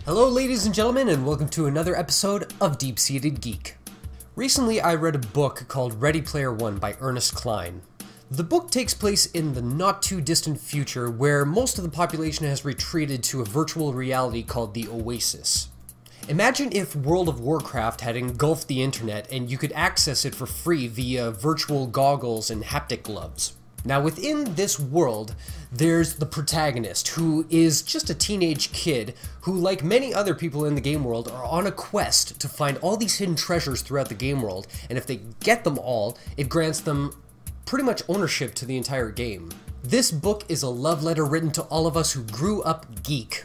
Hello ladies and gentlemen, and welcome to another episode of Deep-Seeded Geek. Recently I read a book called Ready Player One by Ernest Cline. The book takes place in the not too distant future where most of the population has retreated to a virtual reality called the Oasis. Imagine if World of Warcraft had engulfed the internet and you could access it for free via virtual goggles and haptic gloves. Now within this world, there's the protagonist, who is just a teenage kid who, like many other people in the game world, are on a quest to find all these hidden treasures throughout the game world, and if they get them all, it grants them pretty much ownership to the entire game. This book is a love letter written to all of us who grew up geek.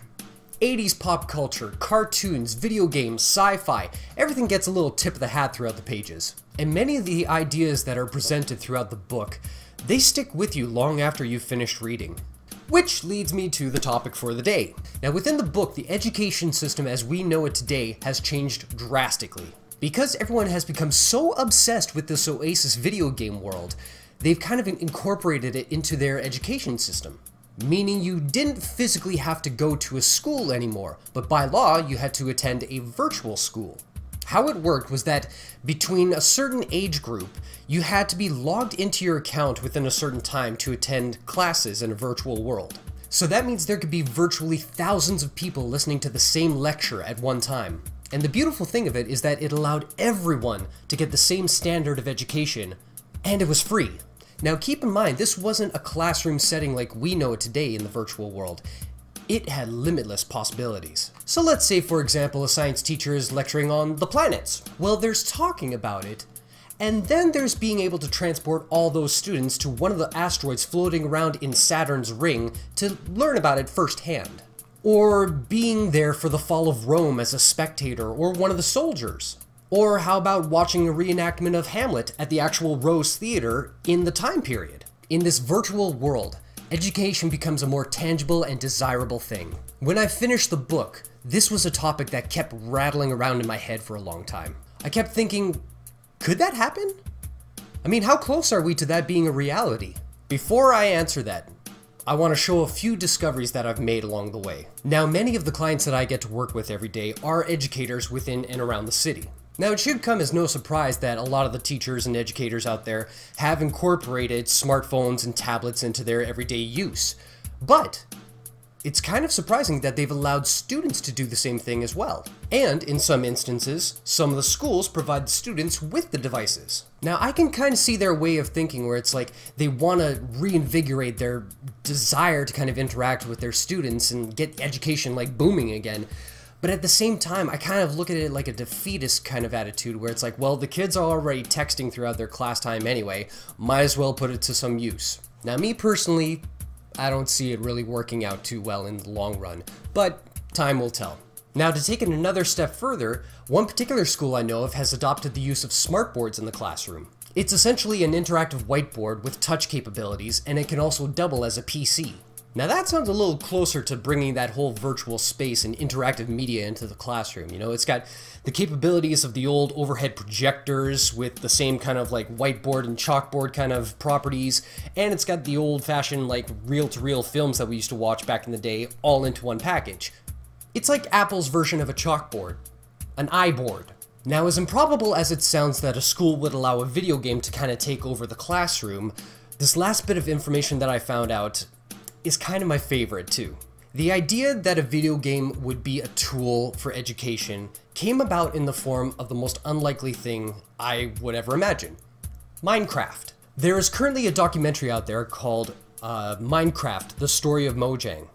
80s pop culture, cartoons, video games, sci-fi, everything gets a little tip of the hat throughout the pages. And many of the ideas that are presented throughout the book, they stick with you long after you've finished reading. Which leads me to the topic for the day. Now within the book, the education system as we know it today has changed drastically. Because everyone has become so obsessed with this Oasis video game world, they've kind of incorporated it into their education system. Meaning you didn't physically have to go to a school anymore, but by law you had to attend a virtual school. How it worked was that between a certain age group, you had to be logged into your account within a certain time to attend classes in a virtual world. So that means there could be virtually thousands of people listening to the same lecture at one time. And the beautiful thing of it is that it allowed everyone to get the same standard of education, and it was free. Now keep in mind, this wasn't a classroom setting like we know it today in the virtual world. It had limitless possibilities. So let's say, for example, a science teacher is lecturing on the planets. Well, there's talking about it, and then there's being able to transport all those students to one of the asteroids floating around in Saturn's ring to learn about it firsthand. Or being there for the fall of Rome as a spectator or one of the soldiers. Or how about watching a reenactment of Hamlet at the actual Rose Theater in the time period? In this virtual world, education becomes a more tangible and desirable thing. When I finished the book, this was a topic that kept rattling around in my head for a long time. I kept thinking, could that happen? I mean, how close are we to that being a reality? Before I answer that, I want to show a few discoveries that I've made along the way. Now, many of the clients that I get to work with every day are educators within and around the city. Now, it should come as no surprise that a lot of the teachers and educators out there have incorporated smartphones and tablets into their everyday use. But it's kind of surprising that they've allowed students to do the same thing as well. And in some instances, some of the schools provide the students with the devices. Now, I can kind of see their way of thinking where it's like they want to reinvigorate their desire to kind of interact with their students and get education like booming again. But at the same time, I kind of look at it like a defeatist kind of attitude where it's like, well, the kids are already texting throughout their class time anyway, might as well put it to some use. Now, me personally, I don't see it really working out too well in the long run, but time will tell. Now, to take it another step further, one particular school I know of has adopted the use of smartboards in the classroom. It's essentially an interactive whiteboard with touch capabilities, and it can also double as a PC. Now that sounds a little closer to bringing that whole virtual space and interactive media into the classroom. You know, it's got the capabilities of the old overhead projectors with the same kind of like whiteboard and chalkboard kind of properties, and it's got the old-fashioned like reel-to-reel films that we used to watch back in the day all into one package. It's like Apple's version of a chalkboard, an iBoard. Now, as improbable as it sounds that a school would allow a video game to kind of take over the classroom, this last bit of information that I found out is kind of my favorite too. The idea that a video game would be a tool for education came about in the form of the most unlikely thing I would ever imagine: Minecraft. There is currently a documentary out there called Minecraft, The Story of Mojang,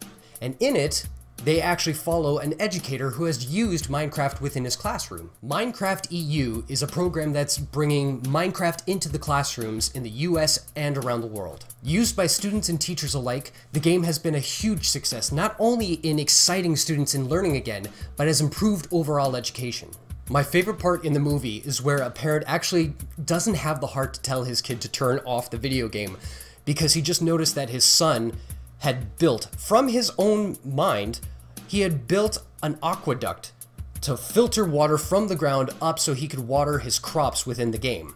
and in it, they actually follow an educator who has used Minecraft within his classroom. Minecraft EU is a program that's bringing Minecraft into the classrooms in the US and around the world. Used by students and teachers alike, the game has been a huge success, not only in exciting students in learning again, but has improved overall education. My favorite part in the movie is where a parent actually doesn't have the heart to tell his kid to turn off the video game because he just noticed that his son had built, from his own mind, he had built an aqueduct to filter water from the ground up so he could water his crops within the game.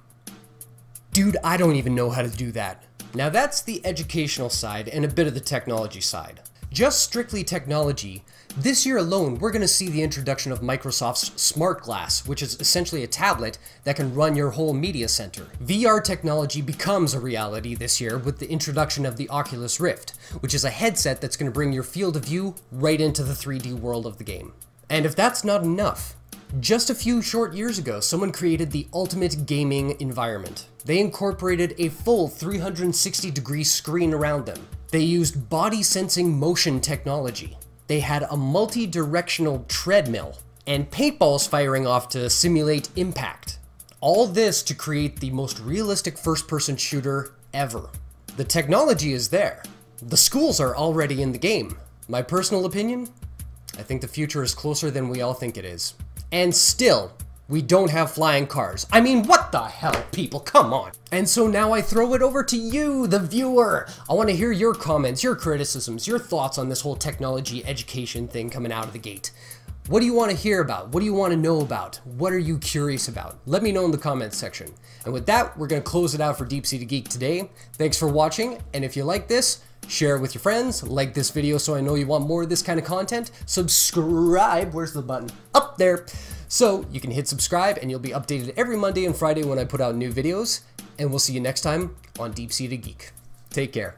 Dude, I don't even know how to do that. Now that's the educational side and a bit of the technology side. Just strictly technology, this year alone we're going to see the introduction of Microsoft's Smart Glass, which is essentially a tablet that can run your whole media center. VR technology becomes a reality this year with the introduction of the Oculus Rift, which is a headset that's going to bring your field of view right into the 3D world of the game. And if that's not enough, just a few short years ago, someone created the ultimate gaming environment. They incorporated a full 360-degree screen around them. They used body-sensing motion technology. They had a multi-directional treadmill and paintballs firing off to simulate impact. All this to create the most realistic first-person shooter ever. The technology is there. The schools are already in the game. My personal opinion? I think the future is closer than we all think it is. And still, we don't have flying cars. I mean, what the hell, people? Come on. And so now I throw it over to you, the viewer. I want to hear your comments, your criticisms, your thoughts on this whole technology education thing coming out of the gate. What do you want to hear about? What do you want to know about? What are you curious about? Let me know in the comments section. And with that, we're going to close it out for DeepSeededGeek today. Thanks for watching, and if you like this, share it with your friends, like this video so I know you want more of this kind of content, subscribe, where's the button? Up there! So you can hit subscribe and you'll be updated every Monday and Friday when I put out new videos, and we'll see you next time on DeepSeededGeek. Take care.